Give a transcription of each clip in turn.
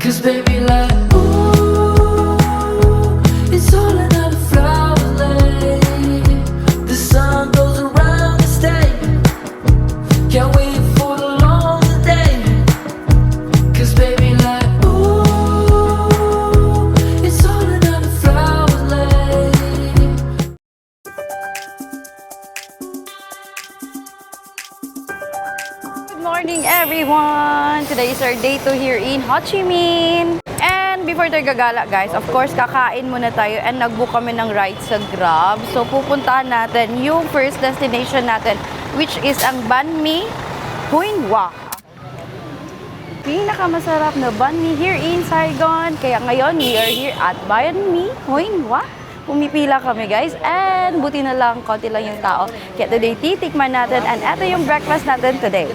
Cause baby like ooh, it's all another flower lay. The sun goes around the state. Can't wait for the long day. Cause baby like ooh, it's all another flower lay. Good morning everyone! Today is our day 2 here in Ho Chi Minh. And before tayo gagala guys, of course kakain muna tayo and nag-book kami ng ride sa Grab. So pupuntahan natin yung first destination natin, which is ang Banh Mi Huyen Hoa. Pinakamasarap na banh mi here in Saigon. Kaya ngayon we are here at Banh Mi Huyen Hoa. Pumipila kami guys and buti na lang, konti lang yung tao. Kaya today titikman natin and eto yung breakfast natin today.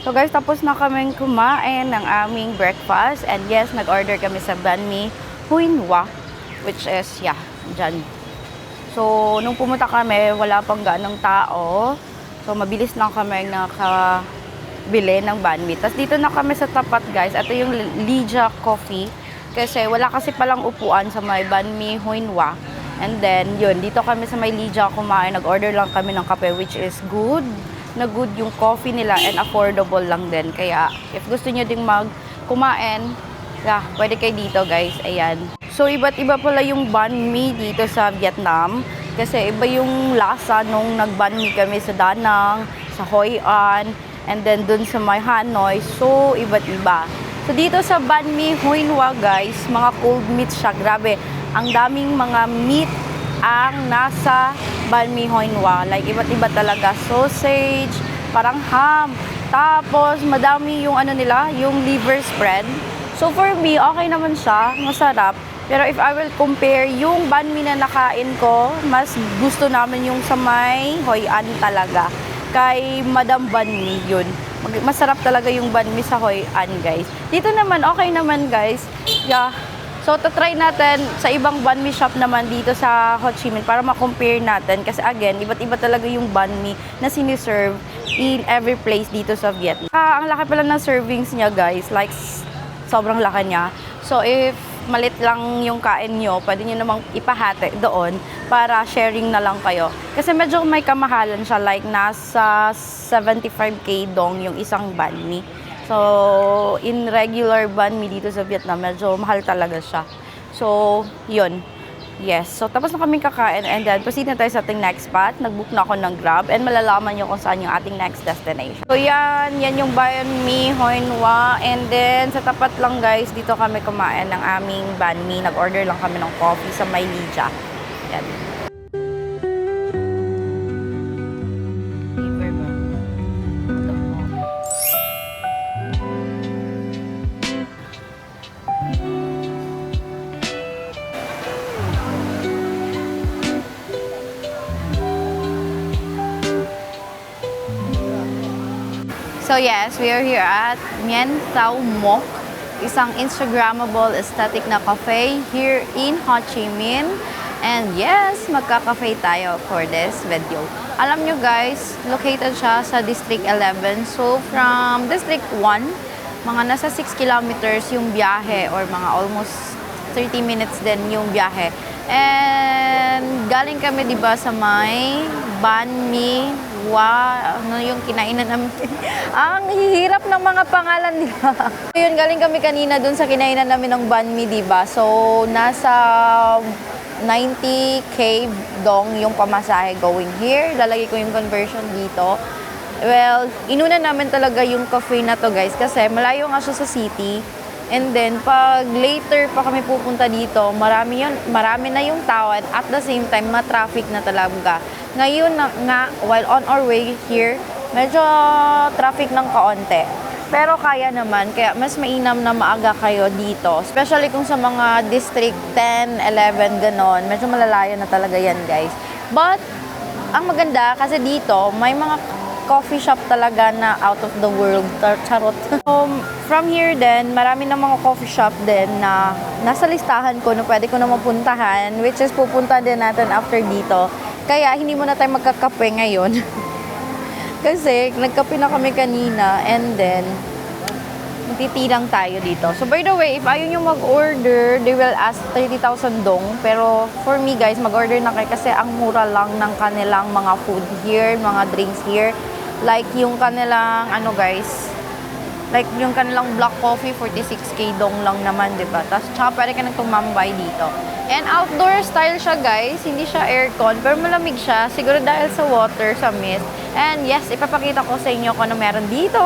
So guys, tapos na kaming kumain ng aming breakfast. And yes, nag-order kami sa Banh Mi Huyen Hoa, which is, yeah, dyan. So, nung pumunta kami, wala pang ganong tao. So, mabilis lang kami nakabili ng banh mi. Tapos dito na kami sa tapat guys. Ito yung Lija Coffee. Kasi wala kasi palang upuan sa may Banh Mi Huyen Hoa. And then, yun, dito kami sa may Lija kumain. Nag-order lang kami ng kape, which is good. Na good yung coffee nila and affordable lang din. Kaya, if gusto nyo ding kumain, yeah, pwede kayo dito guys. Ayan. So, iba't iba pala yung banh mi dito sa Vietnam. Kasi iba yung lasa nung nag-banh mi kami sa Da Nang, sa Hoi An, and then dun sa may Hanoi. So, iba't iba. So, dito sa Banh Mi Huyen Hoa guys, mga cold meat siya. Grabe, ang daming mga meat ang nasa Banh Mi Huyen Hoa. Like, iba't iba talaga. Sausage, parang ham. Tapos, madami yung ano nila, yung liver spread. So, for me, okay naman siya. Masarap. Pero if I will compare yung banh mi na nakain ko, mas gusto namin yung sa may Hoi An talaga. Kay Madam Banh Mi yun. Masarap talaga yung banh mi sa Hoi An guys. Dito naman, okay naman guys. Yeah. So, try natin sa ibang banh mi shop naman dito sa Ho Chi Minh para ma-compare natin. Kasi again, iba't iba talaga yung banh mi na siniserve in every place dito sa Vietnam. Ang laki pala ng servings niya guys. Like, sobrang laki niya. So, if malit lang yung kain nyo, pwede nyo namang ipahati doon para sharing na lang kayo. Kasi medyo may kamahalan siya. Like, nasa 75k dong yung isang banh mi. So, in regular banh mi dito sa Vietnam, medyo mahal talaga siya. So, yun. Yes. So, tapos na kaming kakain and then proceed na tayo sa ating next spot. Nag-book na ako ng Grab and malalaman nyo kung saan yung ating next destination. So, yan yung Banh Mi Huyen Hoa. And then, sa tapat lang guys, dito kami kumain ng aming banh mi. Nag-order lang kami ng coffee sa May Lija. Yan. So yes, we are here at Mien Thao Moc, isang Instagrammable aesthetic na cafe here in Ho Chi Minh. And yes, magka-cafe tayo for this video. Alam nyo guys, located siya sa District 11. So from District 1, mga nasa 6 kilometers yung biyahe or mga almost 30 minutes din yung biyahe. And galing kami diba sa may Banh Mi ano yung kinainan namin. Ang hihirap ng mga pangalan nila. Yun, galing kami kanina dun sa kinainan namin ng banh mi, diba? So, nasa 90k dong yung pamasahe going here. Lalagay ko yung conversion dito. Well, inuna namin talaga yung cafe na to guys kasi malayo nga siya sa city. And then, pag later pa kami pupunta dito, marami na yung tao at the same time, ma-traffic na talaga. Ngayon nga, while on our way here, medyo traffic ng kaonte. Pero kaya naman, kaya mas mainam na maaga kayo dito. Especially kung sa mga District 10, 11, ganon. Medyo malalayo na talaga yan, guys. But, ang maganda, kasi dito, may mga coffee shop talaga na out of the world. Charot. From here din, marami na mga coffee shop din na nasa listahan ko na pwede ko na mapuntahan, which is pupunta din natin after dito. Kaya, hindi muna tayo magkakape ngayon. Kasi, nagkape na kami kanina and then, magtitilang tayo dito. So, by the way, if ayaw nyo mag-order, they will ask 30,000 dong. Pero, for me guys, mag-order na kayo kasi ang mura lang ng kanilang mga food here, mga drinks here. Like, yung kanilang, ano guys, like, yung kanilang black coffee, 46k dong lang naman, diba? Tapos, tsaka pwede ka nang tumambay dito. And outdoor style siya guys, hindi siya aircon, pero malamig siya, siguro dahil sa water, sa mist. And yes, ipapakita ko sa inyo kung ano meron dito.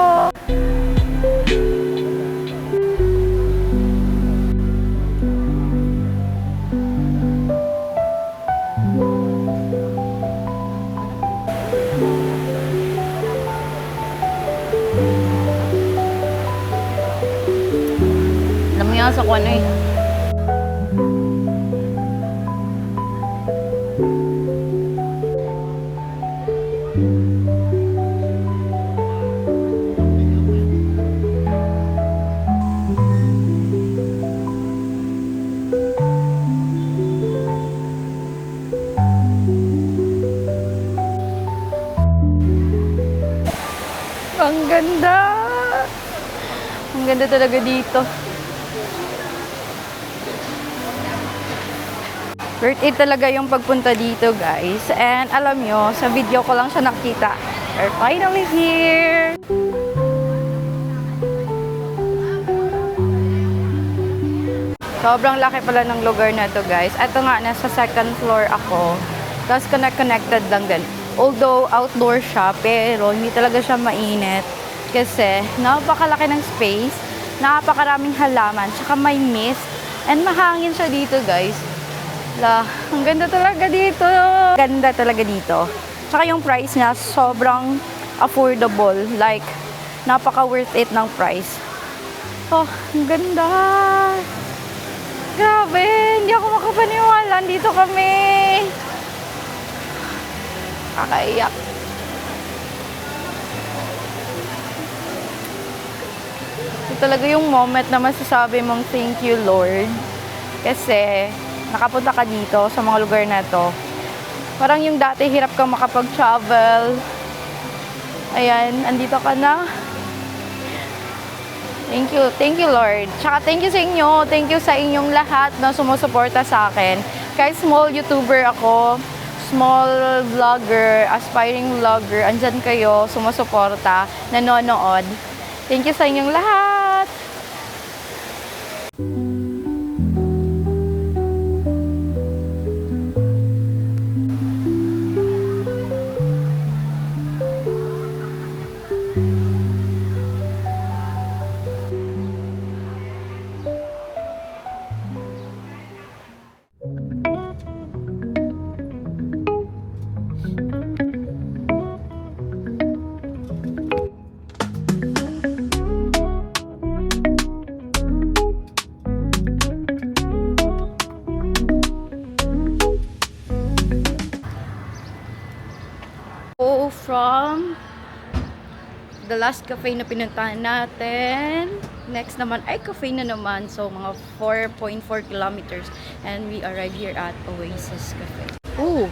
Alam mo yan sa kung ano eh. Ang ganda! Ang ganda talaga dito. Worth it talaga yung pagpunta dito, guys. And alam nyo, sa video ko lang siya nakita. We're finally here! Sobrang laki pala ng lugar na to, guys. Ito nga, nasa second floor ako. Tapos connected lang din. Although outdoor siya, pero hindi talaga siya mainit. Kasi napakalaki ng space, napakaraming halaman, tsaka may mist, and mahangin siya dito, guys. Ang ganda talaga dito. Ganda talaga dito. Tsaka yung price niya, sobrang affordable. Like, napaka-worth it ng price. Oh, ang ganda. Grabe, hindi ako makapaniwala. Dito kami. Kakaiyak. Ito talaga yung moment na masasabi mong thank you, Lord. Kasi, nakapunta ka dito sa mga lugar na to. Parang yung dati, hirap kang makapag-travel. Ayan, andito ka na. Thank you, Lord. Tsaka thank you sa inyo. Thank you sa inyong lahat na sumusuporta sa akin. Kahit small YouTuber ako, small vlogger, aspiring vlogger, andyan kayo, sumusuporta, nanonood. Thank you sa inyong lahat! From the last cafe na pinuntahan natin. Next naman ay cafe na naman. So, mga 4.4 kilometers. And we arrived here at Oasis Cafe. Ooh!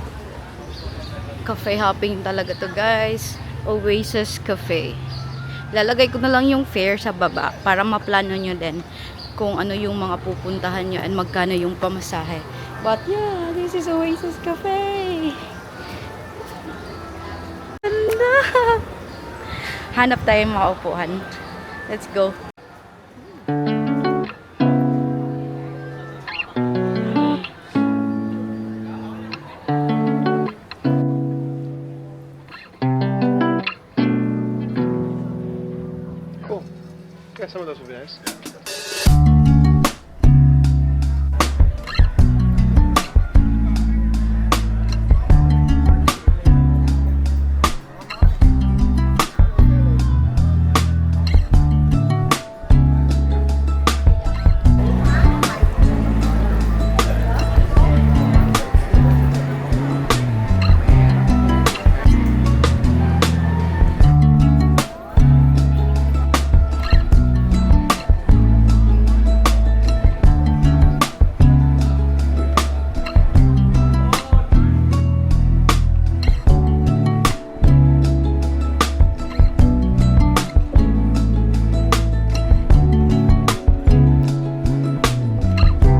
Cafe hopping talaga to, guys. Oasis Cafe. Lalagay ko na lang yung fare sa baba para maplano nyo din kung ano yung mga pupuntahan nyo and magkano yung pamasahe. But yeah, this is Oasis Cafe. Hanap tayo mga upuan. Let's go. Cool. Yeah, some of those would be nice.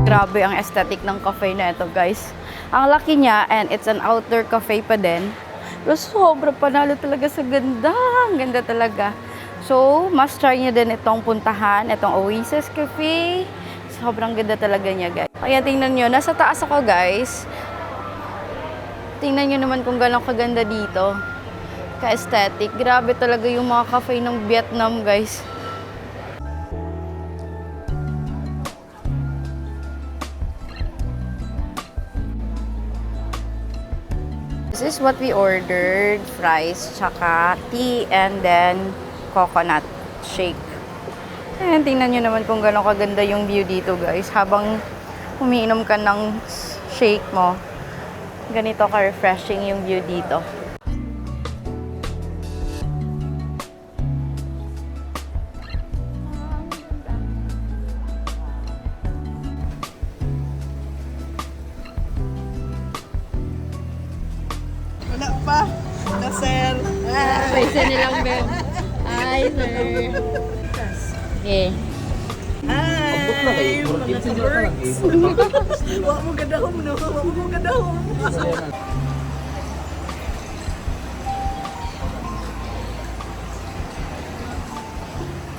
Grabe ang aesthetic ng cafe na ito, guys. Ang laki niya and it's an outdoor cafe pa din. Pero sobra panalo talaga sa ganda. Ang ganda talaga. So, must try niyo din itong puntahan, itong Oasis Cafe. Sobrang ganda talaga niya, guys. Kaya tingnan niyo, nasa taas ako, guys. Tingnan niyo naman kung gano'ng kaganda dito. Ka-aesthetic. Grabe talaga yung mga cafe ng Vietnam, guys. This is what we ordered. Fries, tsaka tea, and then coconut shake. Ayan, tingnan nyo naman kung gano'ng kaganda yung view dito, guys. Habang umiinom ka ng shake mo, ganito ka-refreshing yung view dito. Wala pa. Na sir. Isa nilang bed. Hi, sir. Okay. Ay, mga ka-works. Wala mo gadahom, no? Wala mo gadahom.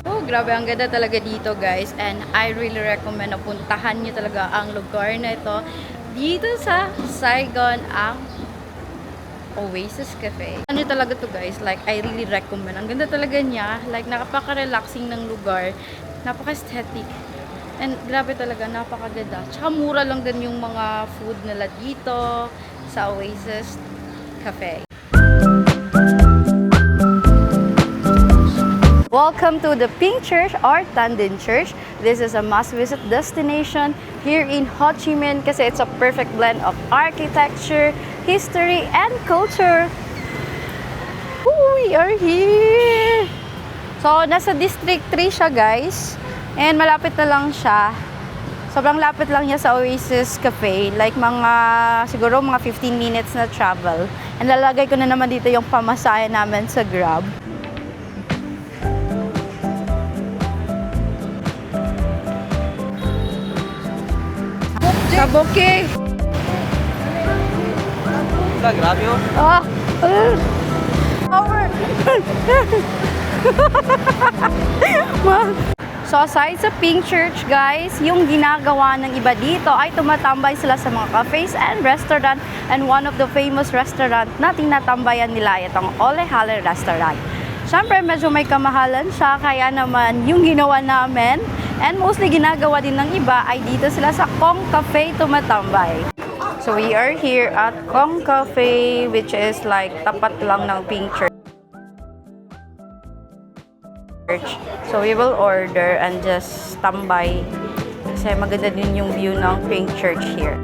Oh, grabe, ang ganda talaga dito, guys. And I really recommend na puntahan nyo talaga ang lugar na ito. Dito sa Saigon, ang Oasis Cafe. Ano talaga to, guys? Like, I really recommend. Ang ganda talaga niya. Like, napaka-relaxing ng lugar. Napaka-aesthetic. And grabe talaga, napakaganda. Tsaka mura lang din yung mga food nila dito sa Oasis Cafe. Welcome to the Pink Church or Tandin Church. This is a must-visit destination here in Ho Chi Minh kasi it's a perfect blend of architecture, history, and culture. We are here! So, nasa District 3 siya, guys. And malapit na lang siya. Sobrang lapit lang niya sa Oasis Cafe. Like siguro mga 15 minutes na travel. And lalagay ko na naman dito yung pamasahe namin sa Grab. Kabuki! Grabe oh. Ah! Power! So, aside sa Pink Church, guys, yung ginagawa ng iba dito ay tumatambay sila sa mga cafes and restaurant. And one of the famous restaurant na tinatambayan nila itong Ole Halle Restaurant. Siyempre, medyo may kamahalan siya, kaya naman yung ginawa namin and mostly ginagawa din ng iba ay dito sila sa Kong Cafe tumatambay. So, we are here at Kong Cafe, which is like tapat lang ng Pink Church. So, we will order and just tambay kasi maganda din yung view ng Pink Church here.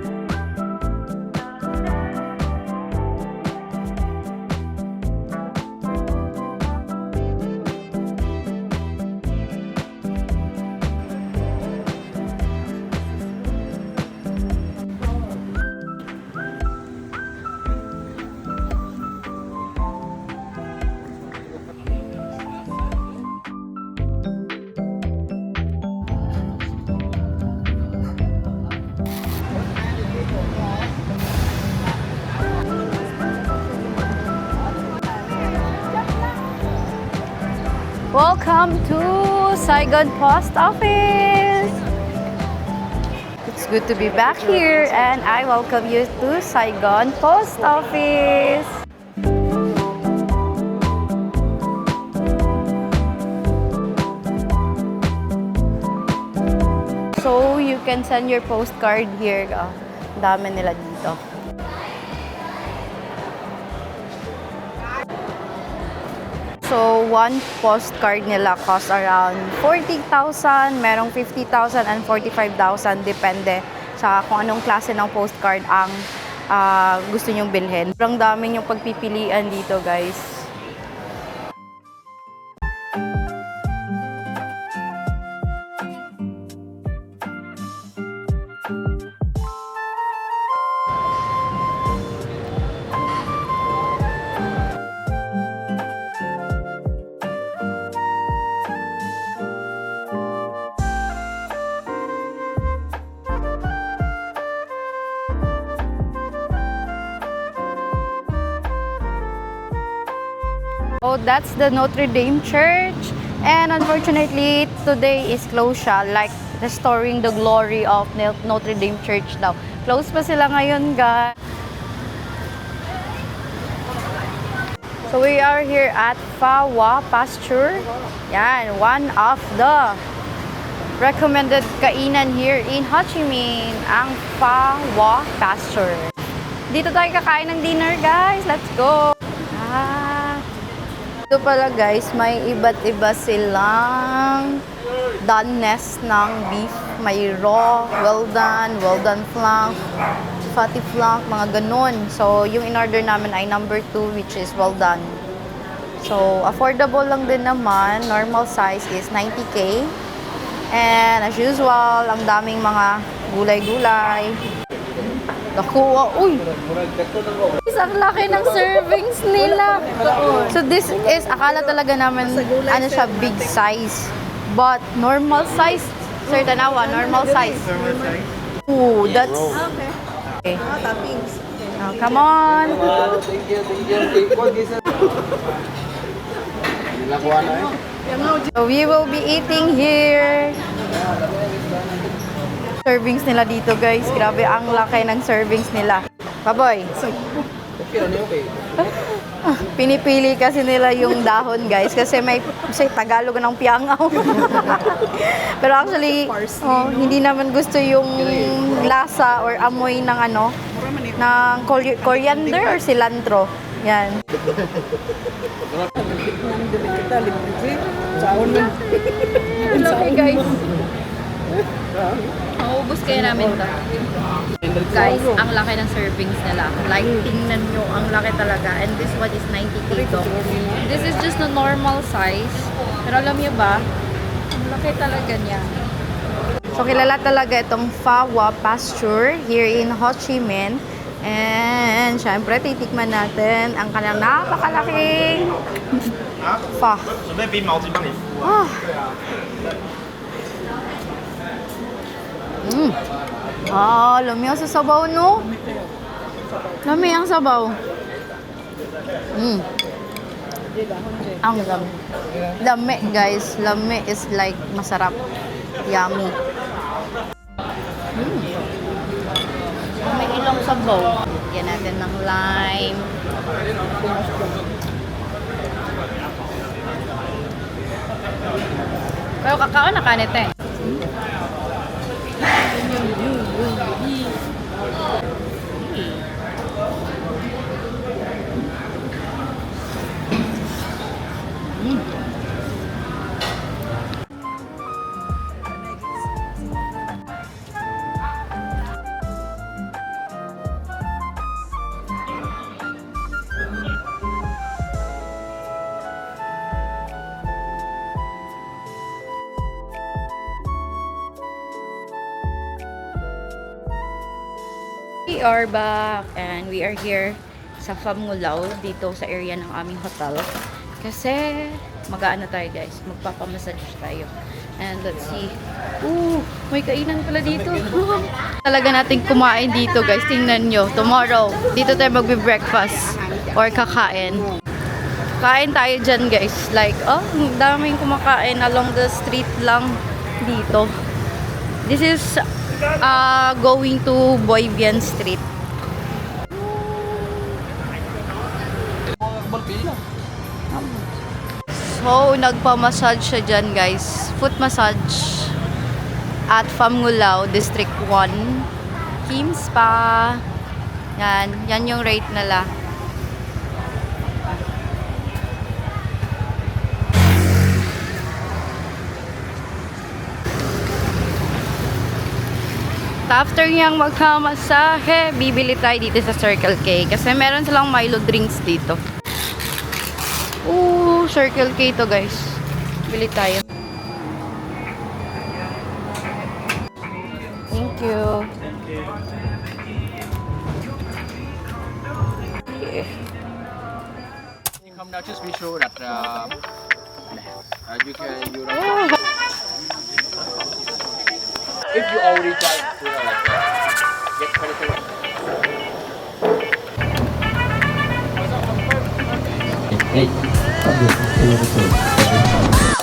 Welcome to Saigon Post Office! It's good to be back here and I welcome you to Saigon Post Office! So, you can send your postcard here. Ang dami nila dito. So, one postcard nila cost around 40,000, merong 50,000 and 45,000, depende sa kung anong klase ng postcard ang gusto nyong bilhin. Sobrang dami yung pagpipilian dito, guys. So that's the Notre Dame Church. And unfortunately, today is closed siya, like restoring the glory of Notre Dame Church daw. Close pa sila ngayon, guys. So we are here at Pha Wa Pasture. Yan, one of the recommended kainan here in Ho Chi Minh, ang Pha Wa Pasture. Dito tayo kakain ng dinner, guys. Let's go! Ito pala, guys, may iba't iba silang doneness ng beef. May raw, well done flank, fatty flank, mga ganun. So, yung in-order namin ay number 2, which is well done. So, affordable lang din naman. Normal size is 90K. And as usual, ang daming mga gulay-gulay. Nakuha, uy! Ang laki ng servings nila. So this is, akala talaga namin, ano siya, big size. But normal size. Sir, tanawa, normal size. Ooh, that's... Okay. Toppings. Oh, come on! So we will be eating here. Servings nila dito, guys. Grabe, ang laki ng servings nila. Baboy. Pinipili kasi nila yung dahon, guys. Kasi may Tagalog ng piangaw. Pero actually, hindi naman gusto yung lasa or amoy ng ano, ng coriander or cilantro. Yan. Laki, guys. Maubos kaya namin ito. Guys, ang laki ng servings nila. Like, tingnan nyo, ang laki talaga. And this one is 90 kg. This is just the normal size. Pero alam nyo ba, ang laki talaga niya. So, kilala talaga itong Pha Wa Pasture here in Ho Chi Minh. And, syempre, titikman natin ang kanilang napakalaking pho. Ah. Lami ang sa sabaw, no? Lami ang sabaw. Ang lami. Lami, guys. Lami is like masarap. Yummy. May ilong sabaw. Yan natin ng lime. Pero kakao na kanete. We are back and we are here sa Pham Ngo Lao dito sa area ng aming hotel kasi mag-aano tayo, guys, magpapamassage tayo. And let's see, may kainan pala dito. Talaga natin kumain dito, guys. Tingnan nyo, tomorrow dito tayo magbe-breakfast or kakain. Kain tayo dyan, guys. Like, daming kumakain along the street lang dito. This is going to Boy Vian Street. So, nagpa-massage siya dyan, guys. Foot massage at Pham Ngo Lao, District 1. Kim Spa. Yan yung rate nila. After niyang magkamasahe, bibili tayo dito sa Circle K. Kasi meron silang Milo drinks dito. Circle K to, guys. Bili tayo. Thank you. Come now, just be sure that you can if you already tried to get credit. Hey. Pagod, kaya ko to.